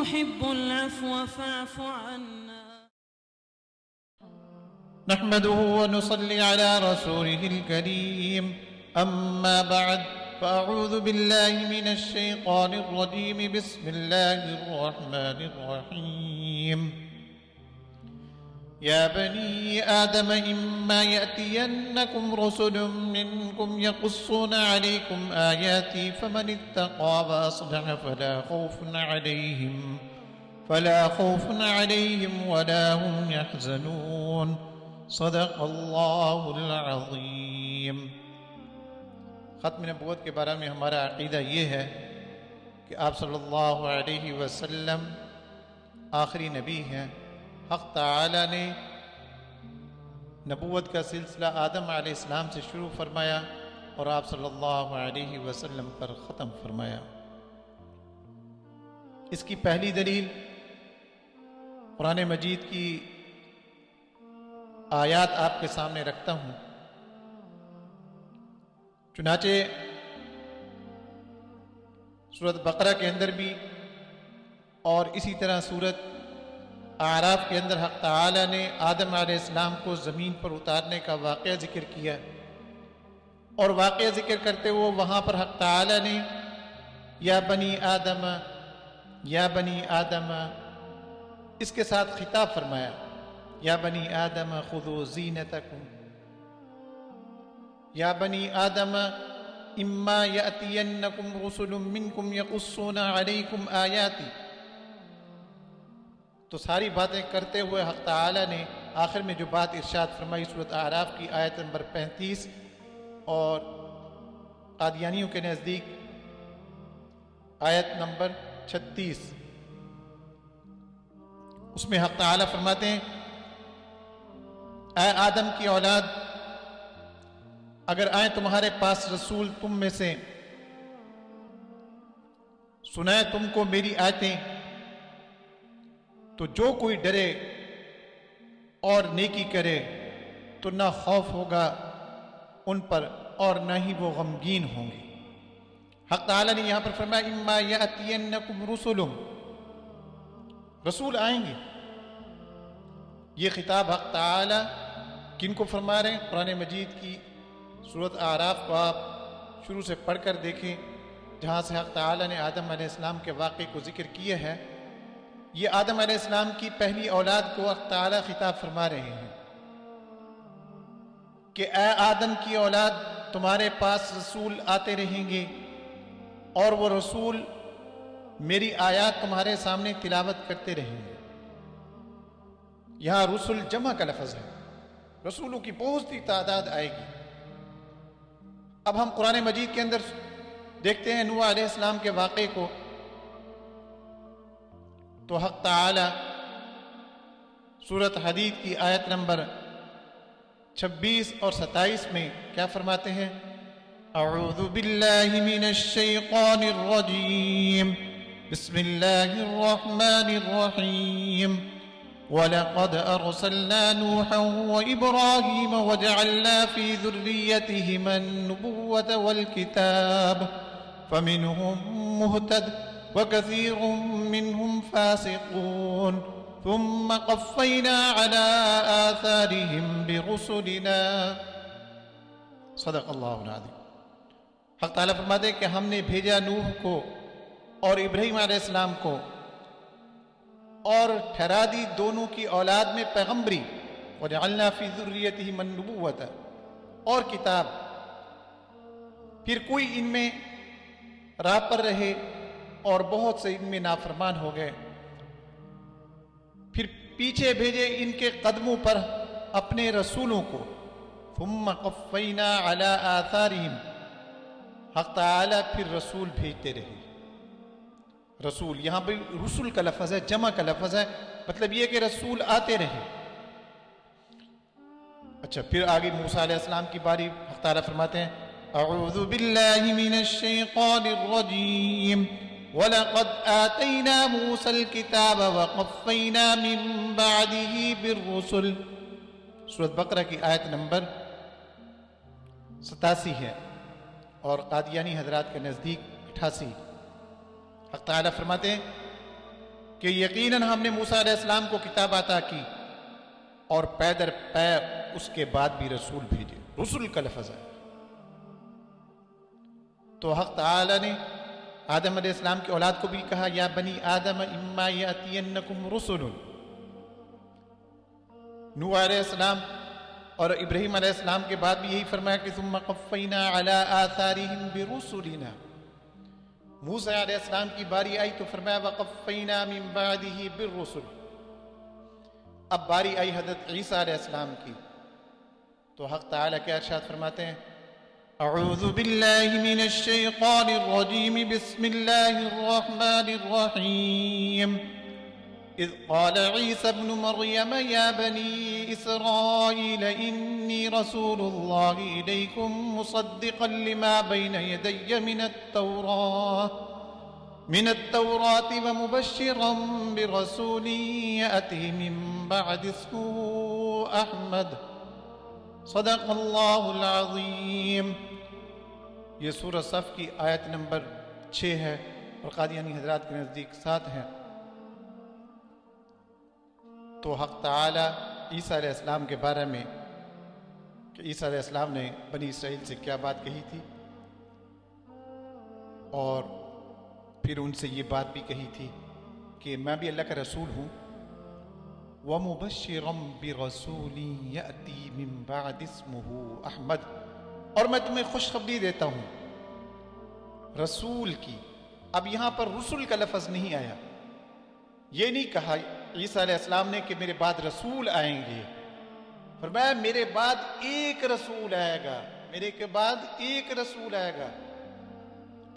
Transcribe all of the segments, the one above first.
تحب العفو فاعف عنا. نحمده ونصلي على رسوله الكريم. أما بعد فأعوذ بالله من الشيطان الرجيم. بسم الله الرحمن الرحيم. يا بني آدم إما يأتينكم رسل منكم يقصون عليكم آياتي فمن اتقى وأصلح فلا خوف عليهم ولا هم يحزنون. صدق اللہ العظیم. ختم نبوت کے بارے میں ہمارا عقیدہ یہ ہے کہ آپ صلی اللہ علیہ وسلم آخری نبی ہیں. حق تعالی نے نبوت کا سلسلہ آدم علیہ السلام سے شروع فرمایا اور آپ صلی اللہ علیہ وسلم پر ختم فرمایا. اس کی پہلی دلیل قرآن مجید کی آیات آپ کے سامنے رکھتا ہوں. چنانچہ سورۃ بقرہ کے اندر بھی اور اسی طرح سورۃ اعراف کے اندر حق تعالی نے آدم علیہ السلام کو زمین پر اتارنے کا واقعہ ذکر کیا اور واقعہ ذکر کرتے ہوئے وہاں پر حق تعالی نے یا بنی آدم اس کے ساتھ خطاب فرمایا. یا بنی آدم خذوا زینتکم یا بنی آدم اما یأتینکم رسل منکم یقصون علیکم آیاتی. تو ساری باتیں کرتے ہوئے حق تعالی نے آخر میں جو بات ارشاد فرمائی سورۃ اعراف کی آیت نمبر 35 اور قادیانیوں کے نزدیک آیت نمبر 36، اس میں حق تعالی فرماتے ہیں اے آدم کی اولاد، اگر آئیں تمہارے پاس رسول تم میں سے سنائے تم کو میری آیتیں، تو جو کوئی ڈرے اور نیکی کرے تو نہ خوف ہوگا ان پر اور نہ ہی وہ غمگین ہوں گے. حق تعالی نے یہاں پر فرمایا اما یأتینکم رسول آئیں گے. یہ خطاب حق تعالی کن کو فرما رہے ہیں؟ قرآن مجید کی سورۃ اعراف کو آپ شروع سے پڑھ کر دیکھیں جہاں سے حق تعالی نے آدم علیہ السلام کے واقعے کو ذکر کیا ہے. یہ آدم علیہ السلام کی پہلی اولاد کو حق تعالی خطاب فرما رہے ہیں کہ اے آدم کی اولاد، تمہارے پاس رسول آتے رہیں گے اور وہ رسول میری آیات تمہارے سامنے تلاوت کرتے رہیں گے. یہاں رسول جمع کا لفظ ہے، رسولوں کی بہت سی تعداد آئے گی. اب ہم قرآن مجید کے اندر دیکھتے ہیں نوح علیہ السلام کے واقعے کو، تو حق تعالی سورۃ حدید کی آیت نمبر 26 اور 27 میں کیا فرماتے ہیں؟ اعوذ باللہ من الشیطان الرجیم بسم اللہ الرحمن الرحیم وَلَقَدْ أَرْسَلْنَا نُوحًا وَإِبْرَاهِيمَ وَجَعَلْنَا فِي ذُرِّيَّتِهِمَا النُّبُوَّةَ وَالْكِتَابَ فَمِنْهُمْ مُهْتَدٍ وَكَثِيرٌ مِّنْهُمْ فَاسِقُونَ ثُمَّ قَفَّيْنَا عَلَىٰ آثَارِهِمْ بِرُسُلِنَا. صدق اللہ العظیم. حق تعالیٰ فرماتے ہیں کہ ہم نے بھیجا نوح کو اور ابراہیم علیہ السلام کو اور ٹھہرا دی دونوں کی اولاد میں پیغمبری، وَجَعَلْنَا فِي ذُرِّيَّتِهِمَ النُّبُوَّةَ اور کتاب. پھر کوئی ان میں راہ پر رہے اور بہت سے ان میں نافرمان ہو گئے. پھر پیچھے بھیجے ان کے قدموں پر اپنے رسولوں کو. ثُمَّ قَفَّيْنَا عَلَىٰ آثَارِهِمْ. حق تعالی پھر رسول بھیجتے رہے. رسول یہاں بھی رسول کا لفظ ہے، جمع کا لفظ ہے، مطلب یہ کہ رسول آتے رہے. اچھا پھر آگے موسیٰ علیہ السلام کی باری. حق تعالی فرماتے ہیں اعوذ باللہ من الشیطان الرجیم وَلَقَدْ آتَيْنَا مُوسَى الْكِتَابَ وَقَفَّيْنَا مِن بَعْدِهِ بِالرُّسُلِ. سورۃ بقرہ کی آیت نمبر 87 ہے اور قادیانی حضرات کے نزدیک 88. حق تعالیٰ فرماتے ہیں کہ یقیناً ہم نے موسیٰ علیہ السلام کو کتاب عطا کی اور پے در پے اس کے بعد بھی رسول بھیجے. رسول کا لفظ ہے. تو حق تعالی نے آدم علیہ السلام کی اولاد کو بھی کہا یا بنی آدم اما یاتینکم رسل. نوح علیہ السلام اور ابراہیم علیہ السلام کے بعد بھی یہی فرمایا کہ ثم قفینا علی آثارہم برسلنا. موسیٰ علیہ السلام کی باری آئی تو فرمایا وقفینا من بعدہ بالرسل. اب باری آئی حضرت عیسیٰ علیہ السلام کی تو حق تعالیٰ کیا ارشاد فرماتے ہیں اعوذ باللہ من الشیطان الرجیم بسم اللہ الرحمن الرحیم اذ قال عیسیٰ ابن مریم یا بنی اسرائیل انی رسول اللہ الیکم مصدقا لما بین یدی من التوراة ومبشرا برسول یأتی من بعد اسمه احمد صدق اللہ العظیم. یہ سورہ صف کی آیت نمبر 6 ہے اور قادیانی حضرات کے نزدیک 7 ہے. تو حق تعالی عیسیٰ علیہ السلام کے بارے میں کہ عیسیٰ علیہ السلام نے بنی اسرائیل سے کیا بات کہی تھی اور پھر ان سے یہ بات بھی کہی تھی کہ میں بھی اللہ کا رسول ہوں. وَمُبَشِّرًا بِرَسُولٍ يَأْتِي مِن بَعْدِ اسْمُهُ احمد. اور میں تمہیں خوشخبری دیتا ہوں رسول کی. اب یہاں پر رسول کا لفظ نہیں آیا. یہ نہیں کہا عیسیٰ علیہ السلام نے کہ میرے بعد رسول آئیں گے. فرمایا میرے بعد ایک رسول آئے گا, میرے کے بعد ایک رسول آئے گا.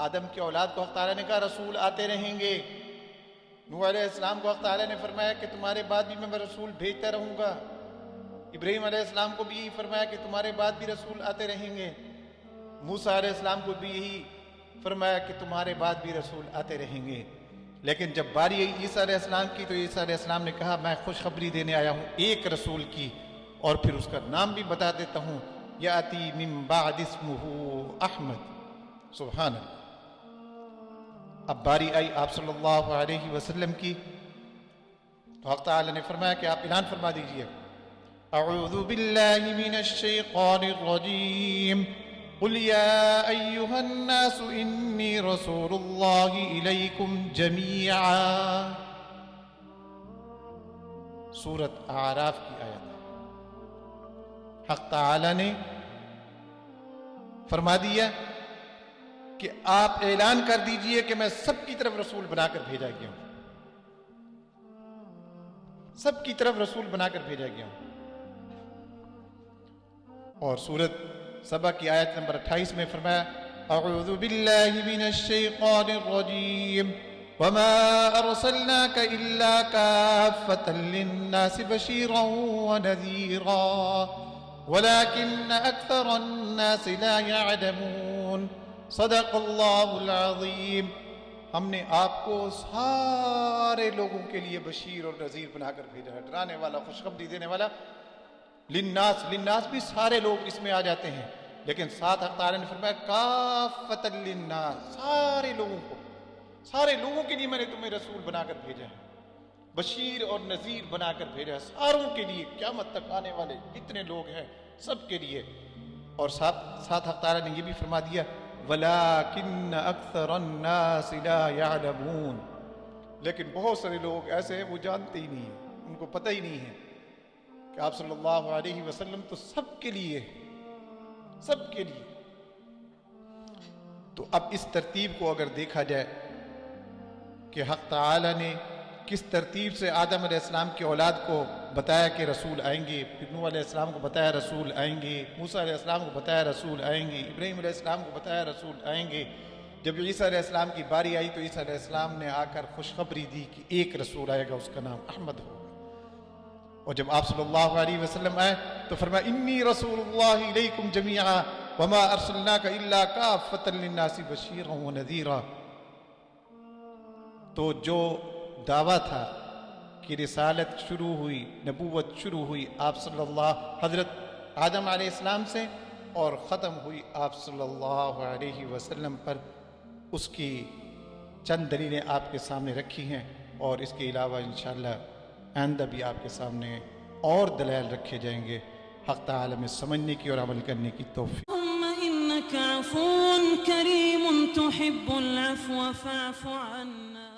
آدم کی اولاد کو حق تعالیٰ نے کہا رسول آتے رہیں گے. نوح علیہ السلام کو حق تعالیٰ نے فرمایا کہ تمہارے بعد بھی میں رسول بھیجتا رہوں گا. ابراہیم علیہ السلام کو بھی یہی فرمایا کہ تمہارے بعد بھی رسول آتے رہیں گے. موسیٰ علیہ السلام کو بھی یہی فرمایا کہ تمہارے بعد بھی رسول آتے رہیں گے. لیکن جب باری آئی عیسیٰ علیہ السلام کی تو عیسیٰ علیہ السلام نے کہا میں خوشخبری دینے آیا ہوں ایک رسول کی, اور پھر اس کا نام بھی بتا دیتا ہوں یاتی من بعد اسمہ احمد. سبحان اللہ. اب باری آئی آپ صلی اللہ علیہ وسلم کی تو حق تعالی نے فرمایا کہ آپ اعلان فرما دیجئے اعوذ باللہ من الشیطان الرجیم قل یا ایہا الناس انی رسول اللہ الیکم جمیعا. سورۃ اعراف کی آیت. حق تعالی نے فرما دیا کہ آپ اعلان کر دیجئے کہ میں سب کی طرف رسول بنا کر بھیجا گیا ہوں. سب کی طرف رسول بنا کر بھیجا گیا ہوں. اور سورۃ سبا کی آیت نمبر 28 میں فرمایا اعوذ باللہ من الشیطان الرجیم وما ارسلناک الا کافۃ للناس بشیرا ونذیرا ولكن اکثر الناس لا يعلمون. صدق اللہ العظیم. ہم نے آپ کو سارے لوگوں کے لیے بشیر اور نذیر بنا کر بھیجا ہے, ڈرانے والا, خوشخبری دینے والا. للناس, للناس بھی سارے لوگ اس میں آ جاتے ہیں, لیکن ساتھ حق تعالی نے فرمایا کافۃ للناس, سارے لوگوں کو, سارے لوگوں کے لیے میں نے تمہیں رسول بنا کر بھیجا ہے, بشیر اور نذیر بنا کر بھیجا ہے, ساروں کے لیے, قیامت تک آنے والے جتنے لوگ ہیں سب کے لیے. اور ساتھ حق تعالی نے یہ بھی فرما دیا وَلَكِنَّ أَكْثَرَ النَّاسِ لَا يَعْلَمُونَ. لیکن بہت سارے لوگ ایسے ہیں وہ جانتے ہی نہیں ہیں, ان کو پتہ ہی نہیں ہے کہ آپ صلی اللہ علیہ وسلم تو سب کے لیے, سب کے لیے. تو اب اس ترتیب کو اگر دیکھا جائے کہ حق تعالی نے کس ترتیب سے آدم علیہ السلام کی اولاد کو بتایا کہ رسول آئیں گے, پھر نوح علیہ السلام کو بتایا رسول آئیں گے, موسیٰ علیہ السلام کو بتایا رسول آئیں گے, ابراہیم علیہ السلام کو بتایا رسول آئیں گے. جب عیسیٰ علیہ السلام کی باری آئی تو عیسیٰ علیہ السلام نے آ کر خوشخبری دی کہ ایک رسول آئے گا, اس کا نام احمد ہوگا. اور جب آپ صلی اللہ علیہ وسلم آئے تو فرمایا انی رسول اللہ الیکم جمیعا وما ارسلناک الا کافۃ للناس بشیرا ونذیرا. تو جو دعویٰ تھا کہ رسالت شروع ہوئی, نبوت شروع ہوئی آپ صلی اللہ حضرت آدم علیہ السلام سے اور ختم ہوئی آپ صلی اللہ علیہ وسلم پر, اس کی چند دلیلیں آپ کے سامنے رکھی ہیں اور اس کے علاوہ انشاءاللہ آئندہ بھی آپ کے سامنے اور دلائل رکھے جائیں گے. حق تعالی میں سمجھنے کی اور عمل کرنے کی توفیق. اللهم إنك عفو كريم تحب العفو فاعف عنا.